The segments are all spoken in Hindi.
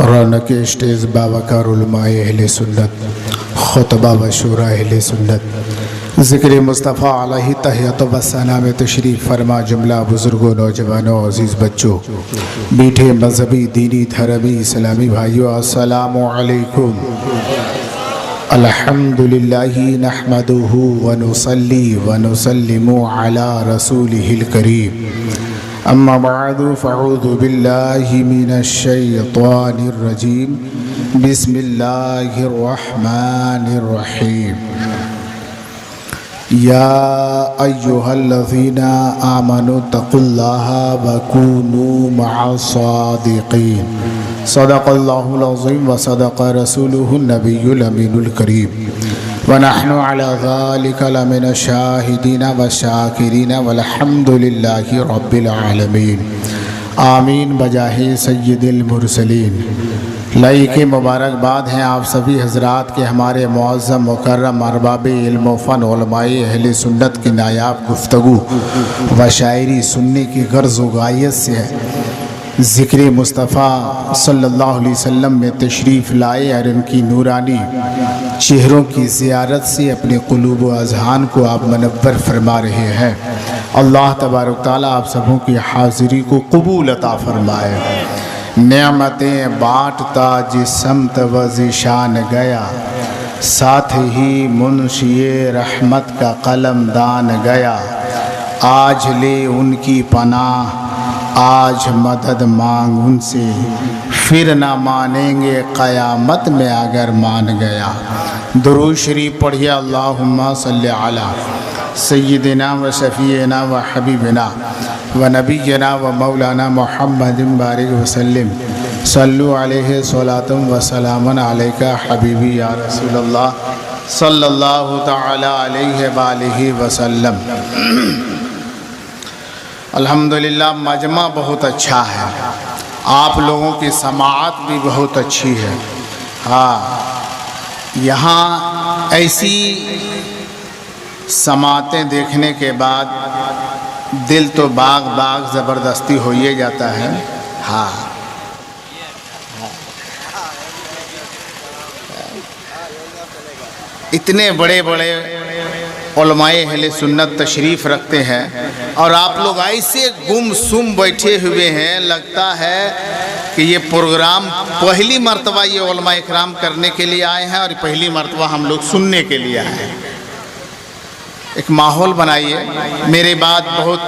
रौनक स्टेज बावकार उलमाए अहले सुन्नत खुतबा व शूरा अहले सुन्नत ज़िक्र मुस्तफ़ा अलैहि तहियत व सलाम तशरीफ़ फरमा जुमला बुज़ुर्गों नौजवानों अज़ीज़ बच्चों मीठे मजहबी दीनी धर्मी इस्लामी भाइयों अस्सलामु अलैकुम। अल्हम्दुलिल्लाहि नहमदुहु व नुसल्ली व नुसल्लिमु अला रसूलिहिल करीम अम्मा बअदु फ़अऊज़ु बिल्लाहि मिनश शैतानिर रजीम बिस्मिल्लाहिर रहमानिर रहीम। या अय्युहल्लज़ीना आमनु तक़ुल्लाहा व कूनू मअस-सादिक़ीन। सदक़ल्लाहुल अज़ीम व सदक़ रसूलुहुन नबियुल अमीनुल करीम व नहनु अला ज़ालिका लमिन शाहिदीन व शाकिरीन वल्हम्दुलिल्लाहि रब्बिल आलमीन। आमीन बजाहे सय्यिदिल मुरसलीन। लई के मुबारकबाद हैं आप सभी हजरात के हमारे मुअज़्ज़म मुकर्रम अरबाब इल्म व फ़न उलमाए अहले सुन्नत की नायाब गुफ्तगू व शायरी सुनने की गर्ज़ व गायत से ज़िक्र मुस्तफ़ा सल्लल्लाहु अलैहि वसल्लम में तशरीफ़ लाए और उनकी नूरानी चेहरों की ज़ियारत से अपने क़ुलूब व अज़हान को आप मनव्वर फरमा रहे हैं। अल्लाह तबारक तआला आप सबों की हाज़िरी को कबूल अता फरमाए। नेमतें बाँटता जिस समत व ज़िशान गया, साथ ही मुंशिए रहमत का कलम दान गया। आज ले उनकी पनाह, आज मदद मांग उनसे, फिर ना मानेंगे क़यामत में अगर मान गया। दुरूद शरीफ पढ़िए। अल्लाहुम्मा सल्लि अला सय्यिदिना व शफ़ीना व हबीबिना व नबियना व मौलाना मुहम्मदिन बारिक वसल्लम। सल्लु अलैहि सलातुम व सलामुन अलैका हबीबी या रसूलल्लाह सल्लल्लाहु तआला अलैहि व आलिहि वसल्लम। अल्हम्दुलिल्लाह मजमा बहुत अच्छा है, आप लोगों की समाअत भी बहुत अच्छी है। हाँ, यहाँ ऐसी समाअतें देखने के बाद दिल तो बाग बाग ज़बरदस्ती हो ही जाता है। हाँ, इतने बड़े बड़े उलमाए अहले सुन्नत तशरीफ़ रखते हैं और आप लोग ऐसे गुमसुम बैठे हुए हैं, लगता है कि ये प्रोग्राम पहली मर्तबा ये उलमाए इकराम करने के लिए आए हैं और पहली मर्तबा हम लोग सुनने के लिए आए हैं। एक माहौल बनाइए। मेरे बाद बहुत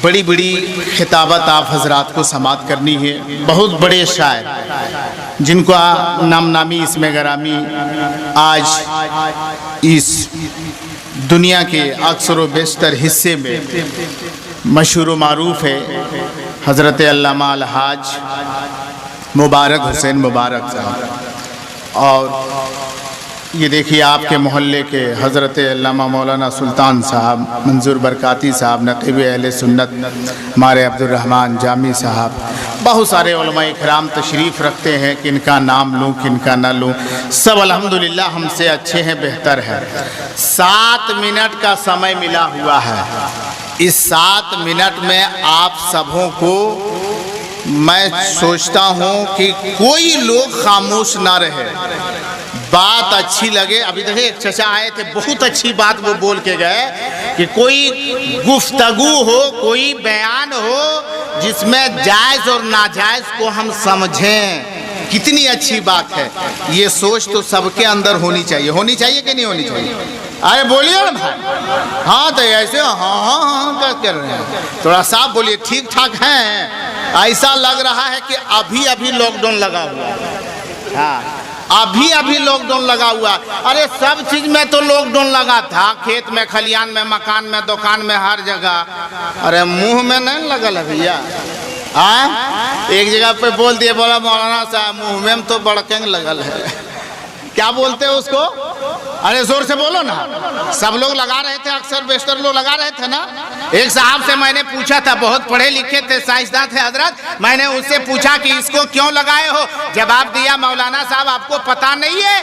बड़ी बड़ी खिताबत आप हजरात को समाअत करनी है। बहुत बड़े शायर जिनको नाम नामी इसमें गरामी आज इस दुनिया के अक्सर व बेशतर हिस्से में मशहूर व मारूफ़ है, हज़रत अल्लामा अलहाज मुबारक हुसैन मुबारक साहब। और ये देखिए आपके मोहल्ले के हज़रत अल्लामा मौलाना सुल्तान साहब, मंजूर बरकाती साहब, नक़ीब अहले सुन्नत हमारे अब्दुर्रहमान जामी साहब, बहुत सारे उलमाए इकराम तशरीफ़ रखते हैं। किनका नाम लूँ किनका न लूँ, सब अल्हम्दुलिल्लाह हमसे अच्छे हैं, बेहतर है। 7 मिनट का समय मिला हुआ है। इस 7 मिनट में आप सबों को मैं सोचता हूँ कि कोई लोग खामोश ना रहे, बात अच्छी लगे। अभी देखिए एक चचा आए थे, बहुत अच्छी बात वो बोल के गए कि कोई गुफ्तगू हो, कोई बयान हो जिसमें जायज़ और नाजायज़ को हम समझें। कितनी अच्छी बात है। ये सोच तो सबके अंदर होनी चाहिए। होनी चाहिए कि नहीं होनी चाहिए? अरे बोलिए ना भाई। हाँ तो ऐसे हाँ हाँ हाँ क्या कर रहे हैं, थोड़ा साफ बोलिए। ठीक ठाक हैं। ऐसा लग रहा है कि अभी अभी लॉकडाउन लगा हुआ है। हाँ, अभी अभी लॉकडाउन लगा हुआ। अरे सब चीज़ में तो लॉकडाउन लगा था, खेत में, खलियान में, मकान में, दुकान में, हर जगह। अरे मुंह में नहीं लगल है भैया। एक जगह पे बोल दिए, बोला मौलाना साहब मुंह में तो बड़केंग लगल है। क्या बोलते हैं उसको? अरे जोर से बोलो ना। सब लोग लगा रहे थे, अक्सर बेशतर लोग लगा रहे थे ना। एक साहब से मैंने पूछा था, बहुत पढ़े लिखे थे, साइंसदान थे हजरत। मैंने उससे पूछा कि इसको क्यों लगाए हो? जवाब दिया, मौलाना साहब आपको पता नहीं है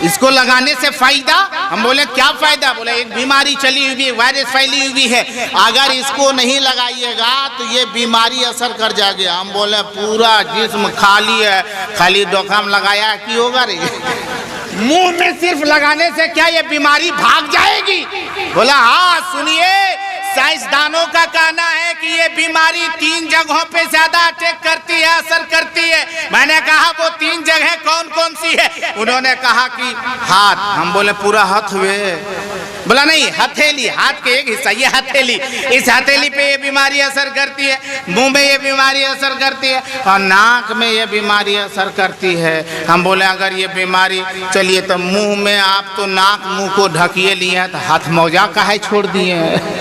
इसको लगाने से फायदा? हम बोले क्या फायदा? बोले एक बीमारी चली हुई है, वायरस फैली हुई है, अगर इसको नहीं लगाइएगा तो ये बीमारी असर कर जाएगी। हम बोले पूरा जिस्म खाली है, खाली डोकाम लगाया की होगा रे? मुंह में सिर्फ लगाने से क्या ये बीमारी भाग जाएगी? बोला हाँ सुनिए, साइंसदानों का कहना है कि ये बीमारी 3 जगहों पे ज्यादा अटैक करती है, असर करती है। मैंने कहा वो 3 जगह कौन कौन सी है? उन्होंने कहा कि हाथ। हम बोले पूरा हाथ हुए? बोला नहीं, हथेली, हाथ के एक हिस्सा, ये हथेली, इस हथेली पे ये बीमारी असर करती है, मुंह में ये बीमारी असर करती है, और नाक में ये बीमारी असर करती है। हम बोले अगर ये बीमारी, चलिए तो मुंह में आप तो नाक मुंह को ढकिए लिए हैं, तो हाथ मौजा काहे छोड़ दिए हैं?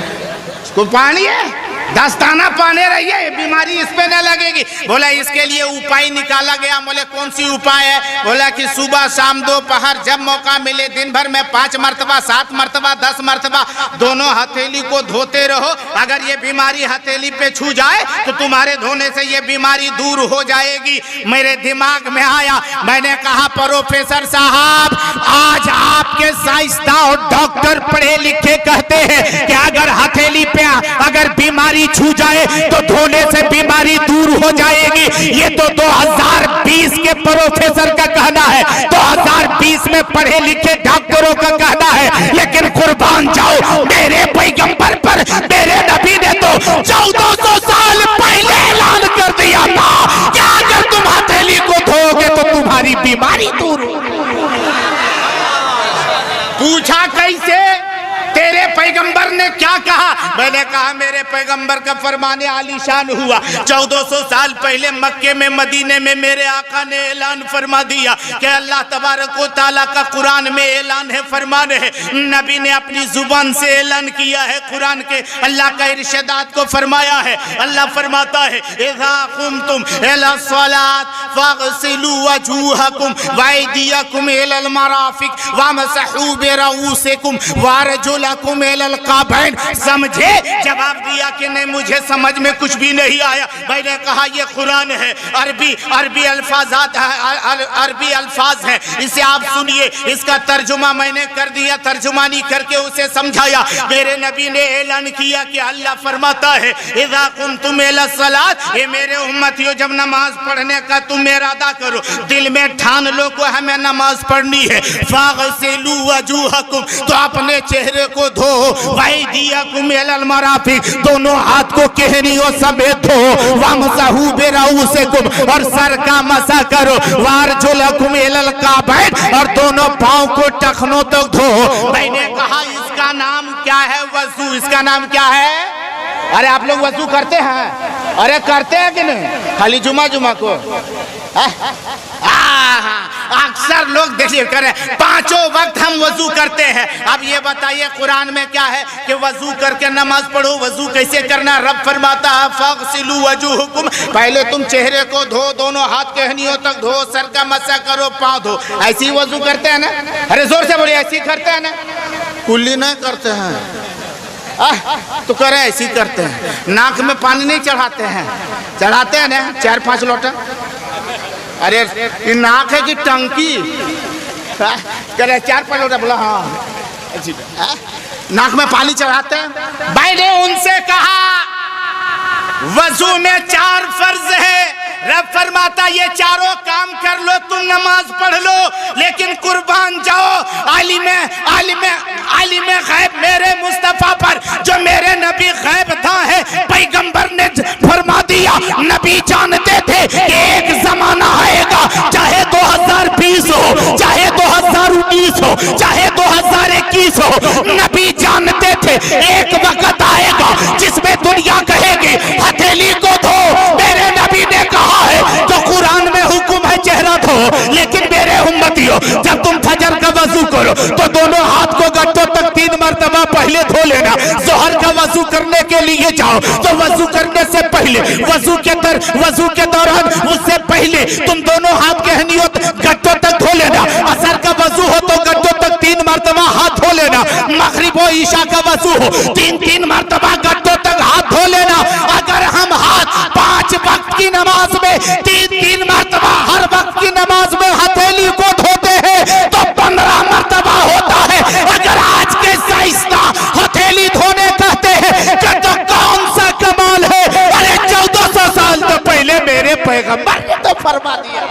इसको पानी है, दस्ताना पहने रहिए, ये बीमारी इस पे न लगेगी। बोला इसके लिए उपाय निकाला गया। बोले कौन सी उपाय है? बोला कि सुबह शाम दोपहर जब मौका मिले दिन भर में 5 मरतबा 7 मरतबा 10 मरतबा दोनों हथेली को धोते रहो। अगर ये बीमारी हथेली पे छू जाए तो तुम्हारे धोने से ये बीमारी दूर हो जाएगी। मेरे दिमाग में आया, मैंने कहा प्रोफेसर साहब, आज आपके साइंसदान और डॉक्टर पढ़े लिखे कहते हैं कि अगर हथेली पे अगर बीमारी छू जाए तो धोने से बीमारी दूर हो जाएगी। ये तो 2020 के प्रोफेसर का कहना है, 2020 में पढ़े लिखे डॉक्टरों का कहना है। लेकिन कुर्बान जाओ मेरे पैगंबर पर, मेरे नबी ने तो 1400 साल पहले ऐलान कर दिया था कि अगर तुम हथेली को धोगे तो तुम्हारी बीमारी दूर हो। पूछा कैसे? तेरे पैगंबर ने क्या कहा? मैंने कहा मेरे पैगंबर का फरमाने आलीशान हुआ। 1400 साल पहले मक्के में, मदीने में मेरे आका ने ऐलान फरमा दिया कि अल्लाह तबारक व तआला का कुरान में ऐलान है, फरमान है, नबी ने अपनी जुबान से ऐलान किया है। कुरान के अल्लाह का इरशादात को फरमाया है। अल्लाह फरमाता है इज़ा कुमतुम इला सलात फगसिलू वजूहकुम वअयदियकुम इलल मराफिक वमसहू बिरुसिकुम वरजुलकुम इलल काबैन। समझे? जवाब दिया कि नहीं मुझे समझ में कुछ भी नहीं आया। मैंने कहा ये कुरान है, अरबी अल्फाजात, अरबी अल्फाज है, इसे आप सुनिए। इसका तर्जुमा मैंने कर दिया, तर्जुमानी करके उसे समझाया। मेरे नबी ने ऐलान किया कि अल्लाह फरमाता है इज़ा कुंतुम इला सलात, ये मेरे उम्मतियों जब नमाज पढ़ने का तुम इरादा करो, दिल में ठान लो को हमें नमाज पढ़नी है, फागसिलू वजूहकुम, तो अपने चेहरे को धो, वअयदियकुम इलल मराफिक, दोनों हाथ को केहनियों समेत धो, वमसहू बिरुसिकुम, और सर का मसा करो, वरजुलकुम इलल काबैन, और दोनों पांव को टखनों तक धो। मैंने कहा इसका नाम क्या है? वजू। इसका नाम क्या है? अरे आप लोग वजू करते हैं? अरे करते हैं कि नहीं? खाली जुमा को? अक्सर लोग देखिए करें, 5 वक्त हम वजू करते हैं। अब ये बताइए कुरान में क्या है कि वजू करके नमाज पढ़ो? वजू कैसे करना? रब फरमाता है फगसिलू वजूहकुम, पहले तुम चेहरे को धो, दोनों हाथ केहनियों तक धो, सर का मसा करो, पाँव धो। ऐसी वजू करते हैं ना? अरे जोर से बोलिए, ऐसी करते हैं ना? कुल्ली नहीं करते हैं तो करे ऐसी करते हैं। नाक में पानी नहीं चढ़ाते हैं? चढ़ाते हैं ना 4-5 लोटा। अरे ये नाक है कि टंकी? करे 4-5 लोटा। बोला हाँ, नाक में पानी चढ़ाते हैं। भाई ने उनसे कहा वजू में 4 फर्ज है। रब फरमाता ये चारों काम कर लो, तुम नमाज पढ़ लो। लेकिन कुर्बान जाओ आलिम गैब मेरे मुस्तफा पर, जो मेरे नबी गैब था है। पैगंबर ने फरमा दिया, नबी जानते थे कि एक जमाना आएगा, चाहे 2020 हो, चाहे 2019 हो, चाहे 2021 हो, नबी जानते थे एक वक्त आएगा जिसमें दुनिया कहेगी हथेली को धो। मेरे नबी ने कहा है तो कुरान में हुक्म है चेहरा धो, लेकिन मेरे उम्मतियों जब तुम फजर का वजू करो तो दोनों हाथ को गट्टों तक 3 मरतबा पहले धो लेना। जोहर का वजू करने के लिए जाओ तो वजू करने से पहले, वजू के दौरान, उससे पहले तुम दोनों हाथ के हनियों गट्टों तक धो लेना। असर का वजू हो तो गट्टों तक 3 मरतबा हाथ धो लेना। मगरिब और ईशा का वजू हो 3-3 मरतबा गट्टों की नमाज में 3 मरतबा हर वक्त की नमाज में हथेली को धोते हैं तो 15 मरतबा होता है। अगर आज के साइंसदां हथेली धोने कहते हैं तो कौन सा कमाल है। अरे 1400 साल तो पहले मेरे पैगंबर ने तो फरमा दिया।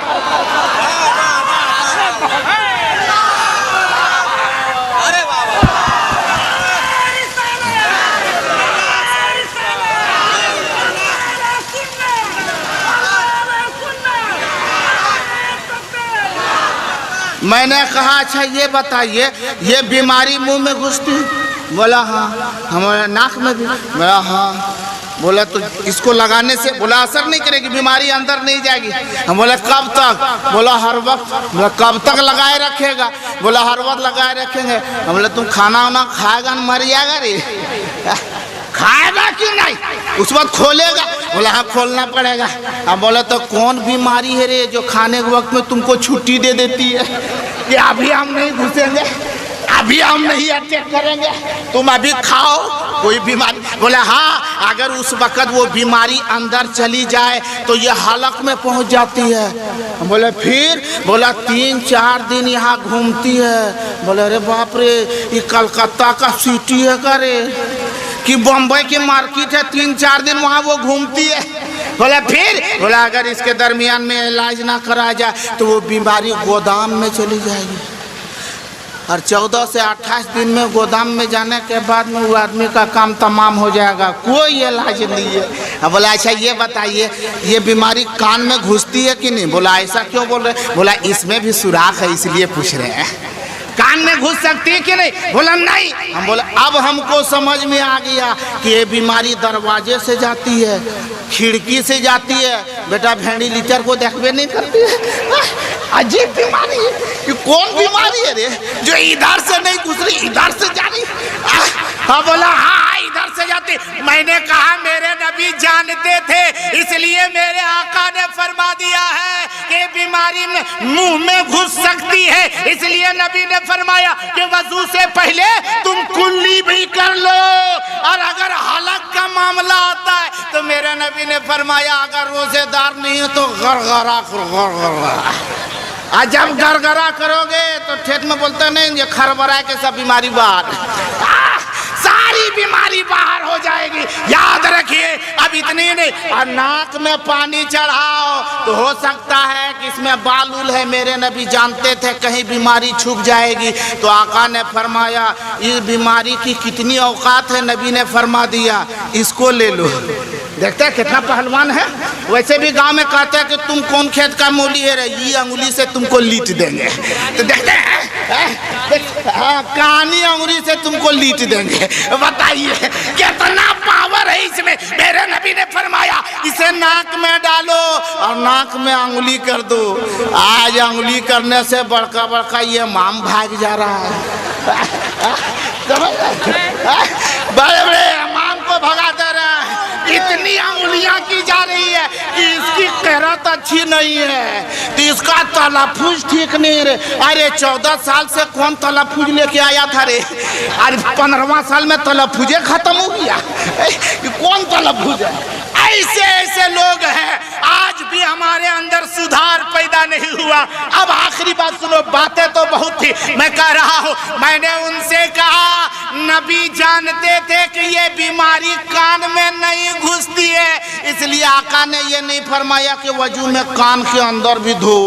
मैंने कहा अच्छा ये बताइए ये बीमारी मुंह में घुसती? बोला हाँ। हमारे नाक में भी? बोला हाँ। बोला तो इसको लगाने से? बोला असर नहीं करेगी, बीमारी अंदर नहीं जाएगी। हम बोले कब तक? बोला हर वक्त। बोला कब तक लगाए रखेगा? बोला हर वक्त लगाए रखेंगे। हम बोले तुम खाना वाना खाएगा न मर जाएगा रे? खाएगा कि नहीं? उस वक्त खोलेगा? बोला हाँ खोलना पड़ेगा। अब बोला तो कौन बीमारी है रे जो खाने के वक्त में तुमको छुट्टी दे देती है कि अभी हम नहीं घुसेंगे, अभी हम नहीं अटैक करेंगे, तुम अभी खाओ कोई बीमारी? बोला हाँ अगर उस वक्त वो बीमारी अंदर चली जाए तो ये हलक में पहुंच जाती है। बोले फिर? बोला 3-4 दिन यहाँ घूमती है। बोले अरे बाप रे ये कलकत्ता का सिटी है का रे कि बम्बई की मार्केट है, 3-4 दिन वहाँ वो घूमती है। बोला फिर? बोला अगर इसके दरमियान में इलाज ना करा जाए तो वो बीमारी गोदाम में चली जाएगी और 14 से 28 दिन में गोदाम में जाने के बाद में वो आदमी का काम तमाम हो जाएगा, कोई इलाज नहीं है। अब बोला अच्छा ये बताइए ये बीमारी कान में घुसती है कि नहीं? बोला ऐसा क्यों बोल रहे? बोला इसमें भी सुराख है इसलिए पूछ रहे हैं, कान में घुस सकती है कि नहीं? बोला नहीं। हम बोला अब हमको समझ में आ गया कि ये बीमारी दरवाजे से जाती है, खिड़की से जाती है। बेटा वेंटिलेटर को देखबे नहीं करती है। अजीब बीमारी है कि कौन बीमारी है रे जो इधर से नहीं घुस रही इधर से जा रही? हाँ बोला हाँ इधर से जाती। मैंने कहा मेरे नबी जानते थे इसलिए मेरे आका ने फरमा दिया है कि बीमारी में मुंह में घुस सकती है, इसलिए नबी ने फरमाया कि वजू से पहले तुम कुल्ली भी कर लो। और अगर हलक का मामला आता है तो मेरे नबी ने फरमाया अगर रोजेदार नहीं है तो गरगरा गरगरा। आज जब गरगरा करोगे तो ठेठ में बोलते नहीं ये खरबरा के सब बीमारी बाहर, सारी बीमारी बाहर हो जाएगी। याद रखिए अब इतनी नहीं, और नाक में पानी चढ़ाओ तो हो सकता है कि इसमें बालूल है। मेरे नबी जानते थे कहीं बीमारी छुप जाएगी तो आका ने फरमाया इस बीमारी की कितनी औकात है, नबी ने फरमा दिया इसको ले लो। देखते हैं कितना पहलवान है। वैसे भी गांव में कहते हैं कि तुम कौन खेत का मूली है रे, ये अंगुली से तुमको लीट देंगे। तो देखते हैं हाँ कानी अंगुली से तुमको लीट देंगे। बताइए कितना पावर है इसमें। मेरे नबी ने फरमाया इसे नाक में डालो और नाक में अंगुली कर दो। आज अंगुली करने से बड़का बड़का ये माम भाग जा रहा है। बड़े बड़े माम को भगा दे रहा है। इतनी अंगुलियां की जा रही है कि इसकी किरात अच्छी नहीं है तो इसका तलफुज ठीक नहीं रे। अरे 14 साल से कौन तलफुज लेके आया था रे? अरे 15वां साल में तलफुजे खत्म हो गया। कौन तलफुज है? ऐसे ऐसे लोग हैं आज भी हमारे अंदर सुधार पैदा नहीं हुआ। अब आखिरी बात सुनो, बातें तो बहुत थी मैं कह रहा हूँ। मैंने उनसे कहा नबी जानते थे कि ये बीमारी कान में नहीं घुसती है, इसलिए आका ने ये नहीं फरमाया कि वजू में कान के अंदर भी धो।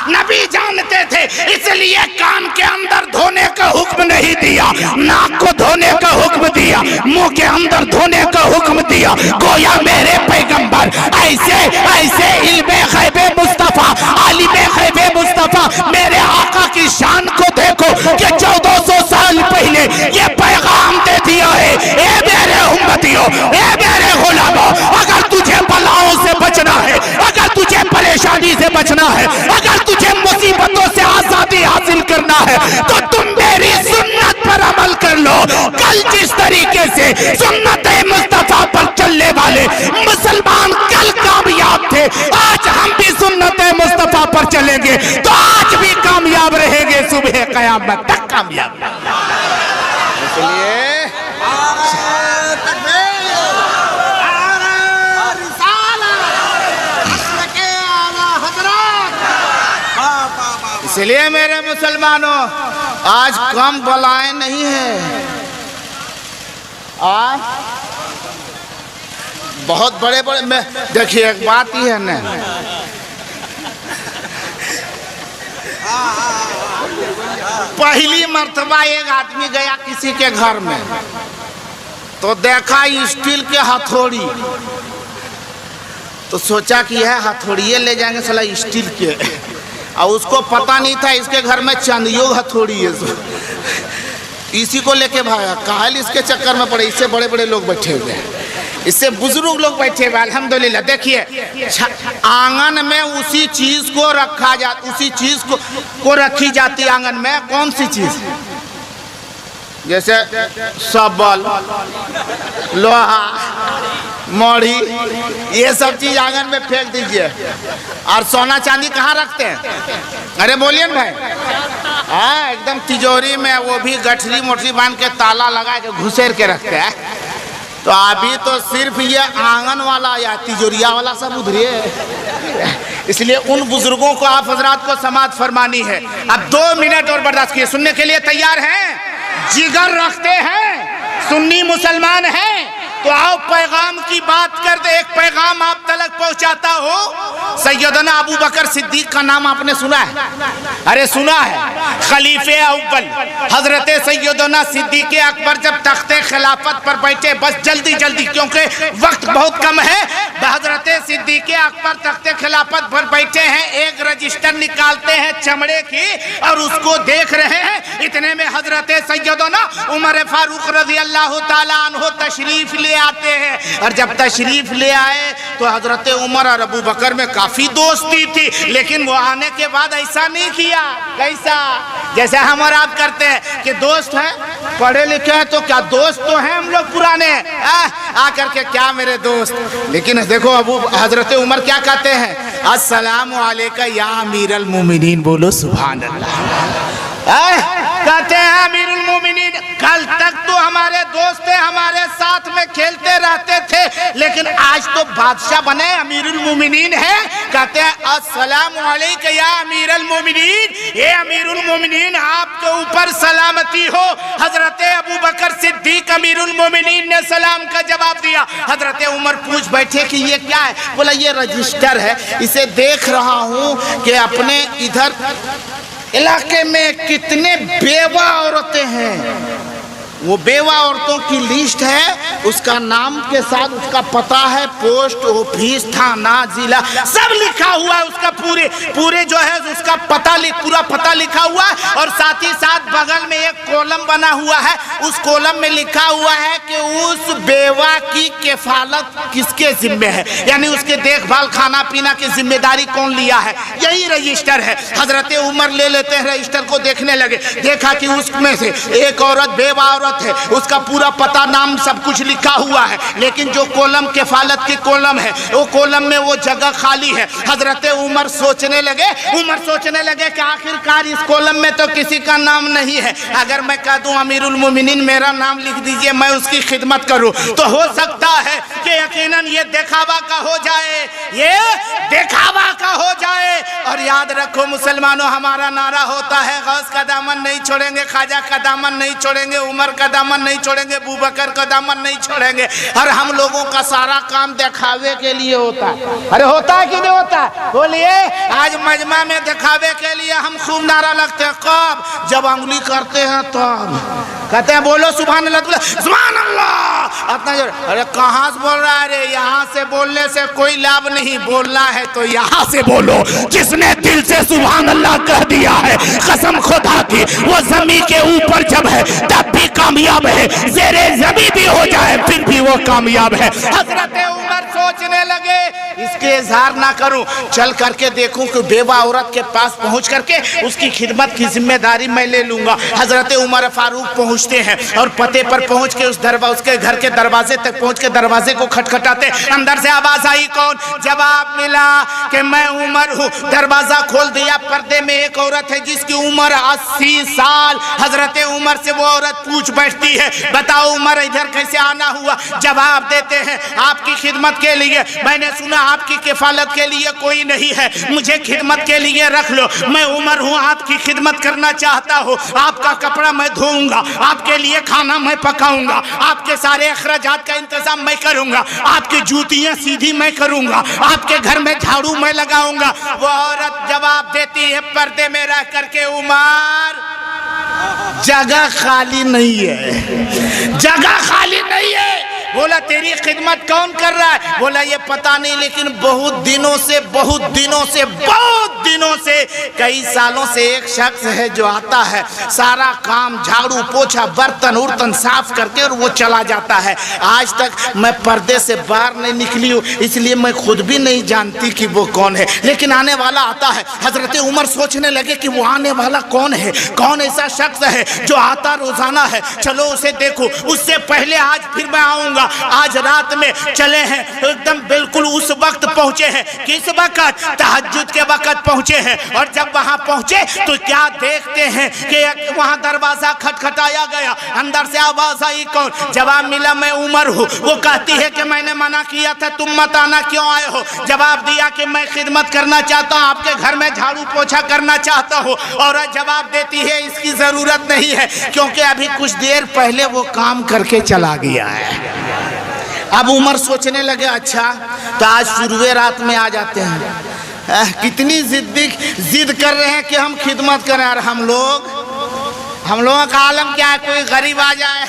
नबी जानते थे इसलिए कान के अंदर धोने का हुक्म नहीं दिया, नाक को धोने का हुक्म दिया, मुंह के अंदर धोने का हुक्म दिया। गोया मेरे पैगंबर ऐसे ऐसे इल्मे गैबे मुस्तफा आलिमे गैबे मुस्तफा मेरे आका की शान को देखो कि 1400 साल पहले ये पैगाम दे दिया है। ए मेरे उम्मतियों, ए मेरे गुलामों, अगर तुझे बलाओं से बचना है, अगर तुझे परेशानी से बचना है, अगर तुझे मुसीबतों से आजादी हासिल करना है तो तुम मेरी सुन्नत पर अमल कर लो। कल जिस तरीके से सुन्नत मुस्तफा पर चलने वाले मुसलमान कल कामयाब थे, आज हम भी सुन्नत मुस्तफा पर चलेंगे तो आज भी कामयाब रहेंगे, सुबह कयामत तक कामयाब। इसलिए इसलिए मेरे मुसलमानों आज कम बलाएं नहीं है, आज बहुत बड़े बड़े में देखिए एक बात ही है ना, पहली मर्तबा एक आदमी गया किसी के घर में तो देखा स्टील के हथौड़ी, तो सोचा कि यह हथौड़िए ले जाएंगे साला स्टील के, और उसको पता नहीं था इसके घर में चांदियों हथौड़ी है, इसी को लेके भागा। काहल इसके चक्कर में पड़े, इससे बड़े बड़े लोग बैठे हुए हैं, इससे बुजुर्ग लोग बैठे हुए अल्हम्दुलिल्लाह। देखिए आंगन में उसी चीज को रखा जाता, उसी चीज को रखी जाती आंगन में, कौन सी चीज, जैसे सबल, लोहा, मौड़ी, ये सब चीज आंगन में फेंक दीजिए। और सोना चांदी कहाँ रखते हैं? अरे बोलिए ना भाई, हाँ एकदम तिजोरी में, वो भी गठरी मोटरी बांध के ताला लगा के घुसेर के रखते हैं। तो अभी तो सिर्फ ये आंगन वाला या तिजोरिया वाला सब उधरे है, इसलिए उन बुजुर्गों को आप हजरात को समाअत फरमानी है। अब 2 मिनट और बर्दाश्त किए, सुनने के लिए तैयार हैं? जिगर रखते हैं, सुन्नी मुसलमान हैं, तो आओ पैगाम की बात कर दे। एक पैगाम आप तलक पहुंचाता हो। सैयदना अबू बकर सिद्दीक का नाम आपने सुना है? अरे सुना है। खलीफे अव्वल हजरत सैयदना सिद्दीक अकबर जब तख्ते खिलाफत पर बैठे, बस जल्दी जल्दी क्योंकि वक्त बहुत कम है, हजरत सिद्दीक अकबर तख्ते खिलाफत पर बैठे हैं, एक रजिस्टर निकालते हैं चमड़े की और उसको देख रहे हैं। इतने में हजरत सैयदना उमर फारूक रज़ी अल्लाह ताला अन्हु तशरीफ ले आते हैं, और जब तशरीफ ले आए तो हजरत उमर और अबू बकर में काफी दोस्ती थी, लेकिन वो आने के बाद ऐसा नहीं किया। कैसा? जैसे हम और आप करते हैं कि दोस्त है, पढ़े लिखे हैं तो क्या दोस्त तो हैं हम लोग पुराने, आकर के क्या मेरे दोस्त। लेकिन देखो अबू हजरत उमर क्या कहते हैं, अस्सलामु अलैका या अमीरुल मोमिनीन, बोलो सुभान अल्लाह। कहते हैं अमीरुल मोमिनीन, कल तक तो हमारे दोस्त थे, हमारे साथ में खेलते रहते थे, लेकिन आज तो बादशाह बने, अमीरुल मोमिनीन है। कहते हैं अस्सलामु अलैका या अमीरुल मोमिनीन, ये अमीरुल मोमिनीन आपके ऊपर सलामती हो। हजरत अबू बकर सिद्दीक अमीरुल मोमिनीन ने सलाम का जवाब दिया। हजरत उमर पूछ बैठे कि ये क्या है? बोला ये रजिस्टर है, इसे देख रहा हूँ कि अपने इधर इलाके में कितने बेवा औरतें हैं, वो बेवा औरतों की लिस्ट है, उसका नाम के साथ उसका पता है, पोस्ट ऑफिस, थाना, जिला सब लिखा हुआ है, उसका पूरे जो है उसका पता पूरा पता लिखा हुआ है, और साथ ही साथ बगल में एक कॉलम बना हुआ है, उस कॉलम में लिखा हुआ है कि उस बेवा की किफालत किसके जिम्मे है, यानी उसके देखभाल खाना पीना की जिम्मेदारी कौन लिया है, यही रजिस्टर है। हजरत उमर ले लेते हैं रजिस्टर को, देखने लगे, देखा कि उसमें से एक औरत बेवा औरत है, उसका पूरा पता नाम सब कुछ लिखा हुआ है, लेकिन जो कॉलम किफालत की कॉलम है वो कॉलम में वो जगह खाली है। हजरत उमर सोचने लगे कि आखिरकार इस कॉलम में तो किसी का नाम नहीं है, अगर मैं कह दूं अमीरुल मोमिनीन मेरा नाम लिख दीजिए, मैं उसकी खिदमत करूं, तो हो सकता है कि यकीनन ये दिखावा का हो जाए, ये दिखावा का हो जाए। और याद रखो मुसलमानों, हमारा नारा होता है गौस का दामन नहीं छोड़ेंगे, ख्वाजा का दामन नहीं छोड़ेंगे, उमर का दामन नहीं छोड़ेंगे, अबू बकर का दामन नहीं छोड़ेंगे। और हम लोगों का सारा काम दिखावे के लिए होता है। अरे होता है कि नहीं होता है? बोलिए। आज मजमा में दिखावे के लिए हम खूब नारा लगते हैं, कब? जब उंगली करते हैं तब कहते हैं बोलो सुभान अल्लाह, सुभान अल्लाह इतना जोर। अरे कहाँ से बोल रहा है? अरे यहाँ से बोलने से कोई लाभ नहीं, बोलना है तो यहाँ से बोलो। जिसने दिल से सुभान अल्लाह कह दिया है, कसम खुदा की, वो जमीन के ऊपर जब है तब भी कामयाब है, ज़ेरे ज़मीन भी हो जाए फिर भी वो कामयाब है। हजरत उमर सोचने लगे इसके इजहार ना करूं, चल करके देखूं कि बेवा औरत के पास पहुंच करके उसकी खिदमत की जिम्मेदारी मैं ले लूंगा। हजरत उमर फारूक पहुंचते हैं और पते पर पहुंच के उसके घर के दरवाजे तक पहुंच के दरवाजे को खटखटाते। अंदर से आवाज आई, कौन? जवाब मिला कि मैं उमर हूँ। दरवाजा खोल दिया, पर्दे में एक औरत है जिसकी उम्र 80 साल। हजरत उमर से वो औरत पूछ बैठती है, बताओ उमर इधर कैसे आना हुआ? जवाब देते हैं, आपकी खिदमत के लिए। मैंने सुना आपकी किफालत के लिए कोई नहीं है, मुझे खिदमत के लिए रख लो, मैं उमर हूँ, आपकी खिदमत करना चाहता हूँ, आपका कपड़ा मैं धोऊंगा, आपके लिए खाना मैं पकाऊंगा, आपके सारे अखराजात का इंतजाम मैं करूंगा, आपकी जूतियां सीधी मैं करूंगा, आपके घर में झाड़ू मैं लगाऊंगा। वो औरत जवाब देती है पर्दे में रह करके, उमर जगह खाली नहीं है, जगह खाली नहीं है। बोला तेरी खिदमत कौन कर रहा है? बोला ये पता नहीं, लेकिन बहुत दिनों से कई सालों से एक शख्स है जो आता है, सारा काम झाड़ू पोछा बर्तन उर्तन साफ करके और वो चला जाता है। आज तक मैं पर्दे से बाहर नहीं निकली हूँ, इसलिए मैं खुद भी नहीं जानती कि वो कौन है, लेकिन आने वाला आता है। हजरत उमर सोचने लगे कि वो आने वाला कौन है, कौन ऐसा शख्स है जो आता रोजाना है, चलो उसे देखो, उससे पहले आज फिर मैं आऊंगा। आज रात में चले हैं, एकदम बिल्कुल उस वक्त पहुंचे हैं। किस वक्त? तहज्जुद के वक्त पहुंचे हैं। और जब वहां पहुंचे तो क्या देखते हैं कि वहां दरवाजा खटखटाया गया, अंदर से आवाज आई, कौन? जवाब मिला मैं उमर हूँ। वो कहती है कि मैंने मना किया था, तुम मत आना, क्यों आए हो? जवाब दिया कि मैं खिदमत करना चाहता हूँ, आपके घर में झाड़ू पोछा करना चाहता हूँ। और जवाब देती है इसकी जरूरत नहीं है, क्योंकि अभी कुछ देर पहले वो काम करके चला गया है। अब उमर सोचने लगे अच्छा तो आज शुरुए रात में आ जाते हैं। कितनी जिद कर रहे हैं कि हम खिदमत करें, और हम लोगों का आलम क्या है, कोई गरीब आ जाए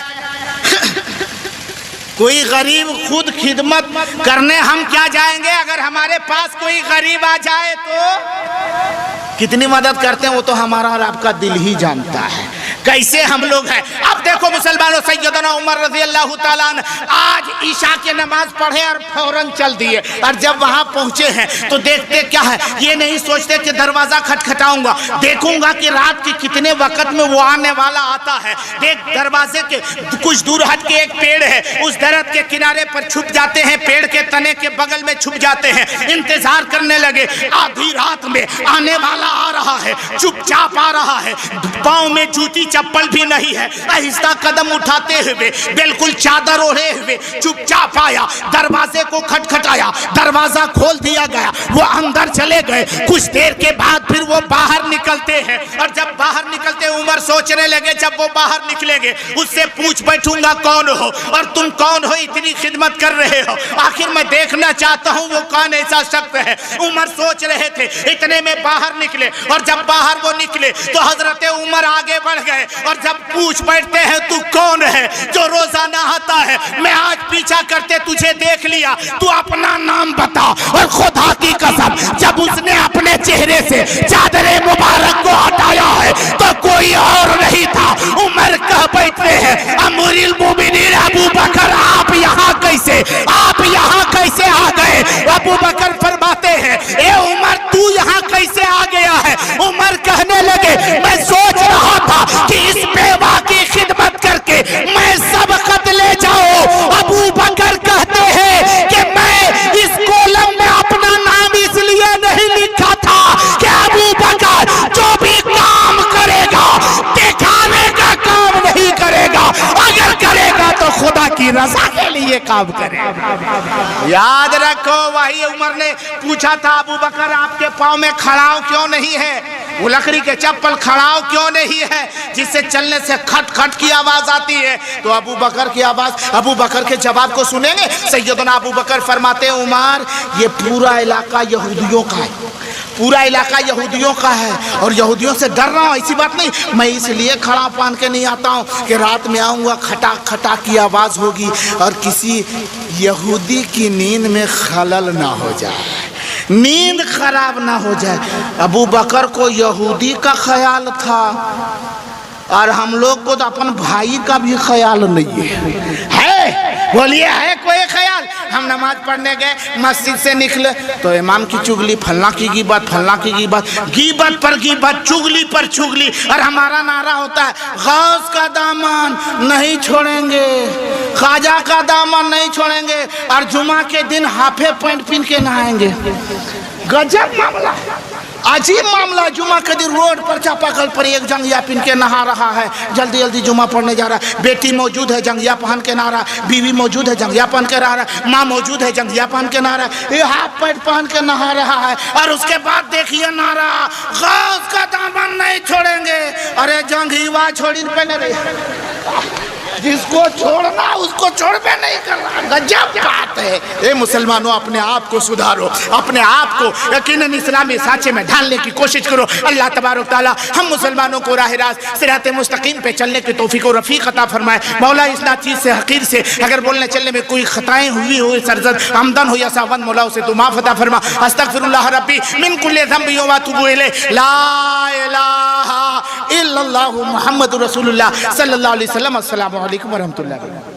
कोई गरीब खुद खिदमत करने हम क्या जाएंगे, अगर हमारे पास कोई गरीब आ जाए तो कितनी मदद करते हैं वो तो हमारा और आपका दिल ही जानता है कैसे हम लोग हैं। अब देखो मुसलमानों, सैयदना उमर रज़ी अल्लाह ताला अन्हु आज ईशा की नमाज पढ़े और फौरन चल दिए। और जब वहां पहुंचे हैं तो देखते क्या है, ये नहीं सोचते कि दरवाजा खटखटाऊंगा, देखूंगा कि रात के कितने वक्त में वो आने वाला आता है। देख दरवाजे के कुछ दूर हट के एक पेड़ है, उस दरख्त के किनारे पर छुप जाते हैं, पेड़ के तने के बगल में छुप जाते हैं, इंतजार करने लगे। आधी रात में आने वाला आ रहा है, चुपचाप आ रहा है, पाँव में जूती चप्पल भी नहीं है, आहिस्ता कदम उठाते हुए बिल्कुल चादर ओढ़े हुए चुपचाप आया, दरवाजे को खटखटाया, दरवाजा खोल दिया गया, वो अंदर चले गए। कुछ देर के बाद फिर वो बाहर निकलते हैं, और जब बाहर निकलते उमर सोचने लगे जब वो बाहर निकलेंगे उससे पूछ बैठूंगा कौन हो और तुम कौन हो, इतनी खिदमत कर रहे हो, आखिर मैं देखना चाहता हूँ वो कौन ऐसा शख्स है। उमर सोच रहे थे, इतने में बाहर निकले, और जब बाहर वो निकले तो हजरत उमर आगे बढ़ गए और जब पूछ बैठते हैं तू कौन है जो रोजाना आता है, मैं आज पीछा करते तुझे देख लिया, तू अपना नाम बता। और खुदा की कसम जब उसने अपने चेहरे से चादरे मुबारक को हटाया है तो कोई और नहीं था। उमर कह बैठते हैं अमीरुल मोमिनीन अबू बकर आप यहाँ कैसे आ गए? अबू बकर फरमाते हैं ए उमर तू यहाँ कैसे आ गया है? उमर कहने लगे मैं सोच रहा था कि इस बेवा की खिदमत करके मैं सबकत ले जाऊं। अबू बकर कहते हैं कि मैं इस कॉलम में अपना नाम इसलिए नहीं लिखा था कि अबू बकर जो भी काम करेगा दिखाने का काम नहीं करेगा, अगर करेगा तो खुदा की रजा के लिए काम करेगा। याद रखो वही उमर ने पूछा था अबू बकर आपके पाँव में खड़ाव क्यों नहीं है, वो लकड़ी के चप्पल खड़ाव क्यों नहीं है जिससे चलने से खट खट की आवाज आती है? तो अबू बकर की आवाज, अबू बकर के जवाब को सुनेंगे। सैयदना अबू बकर फरमाते हैं उमर ये पूरा इलाका यहूदियों का है, पूरा इलाका यहूदियों का है, और यहूदियों से डर रहा हूँ ऐसी बात नहीं, मैं इसलिए खड़ा पान के नहीं आता हूँ कि रात में आऊँगा खटाक खटाक की आवाज़ होगी और किसी यहूदी की नींद में खलल ना हो जाए, नींद खराब ना हो जाए। अबू बकर को यहूदी का ख्याल था और हम लोग को तो अपन भाई का भी ख्याल नहीं है। बोलिए है कोई ख्याल? हम नमाज पढ़ने गए, मस्जिद से निकले तो इमाम की चुगली, फलना की गिबत, फलना की गिबत, गिबत पर गिबत, चुगली पर चुगली, और हमारा नारा होता है गौस का दामन नहीं छोड़ेंगे, ख्वाजा का दामन नहीं छोड़ेंगे, और जुमा के दिन हाफे पैंट पहन के नहाएंगे। गजब मामला। अजीब मामला, जुमा के दिन रोड पर चापाकल पर एक जंगिया पहन के नहा रहा है, जल्दी जल्दी जुमा पढ़ने जा रहा है। बेटी मौजूद है, जंगिया पहन के नहा रहा है। बीवी मौजूद है, जंगिया पहन के नहा रहा है। माँ मौजूद है, जंगिया पहन के नहा रहा है। ये हाफ पैंट पहन के नहा रहा है। और उसके बाद देखिए नारा, गौस का दामन नहीं छोड़ेंगे। अरे जंघीवा छोड़ी पहने रही, जिसको छोड़ना उसको छोड़ पे नहीं करना। गजब बात है। ए मुसलमानों, अपने आप को सुधारो, अपने आप को यकीनन इस्लामी सांचे में ढालने की कोशिश करो। अल्लाह तबारक तआला हम मुसलमानों को राह रास्त सिराते मुस्तकीम पे चलने की तौफीक और रफीक अता फरमाए। मौला इस नाचीज से हकीर से अगर बोलने चलने में कोई खताएं हुई हो, सरजद आमदन हो या सावन, मौला उसे तू माफ अता फरमा। अस्तगफिरुल्लाह रब्बी मिन कुल्लि ज़ंबि व अतूबु इलैहि। ला इलाहा इल्लल्लाहु मुहम्मदुर रसूलुल्लाह सल्लल्लाहु अलैहि वसल्लम। अस्सलामु अलैकुम व रहमतुल्लाहि।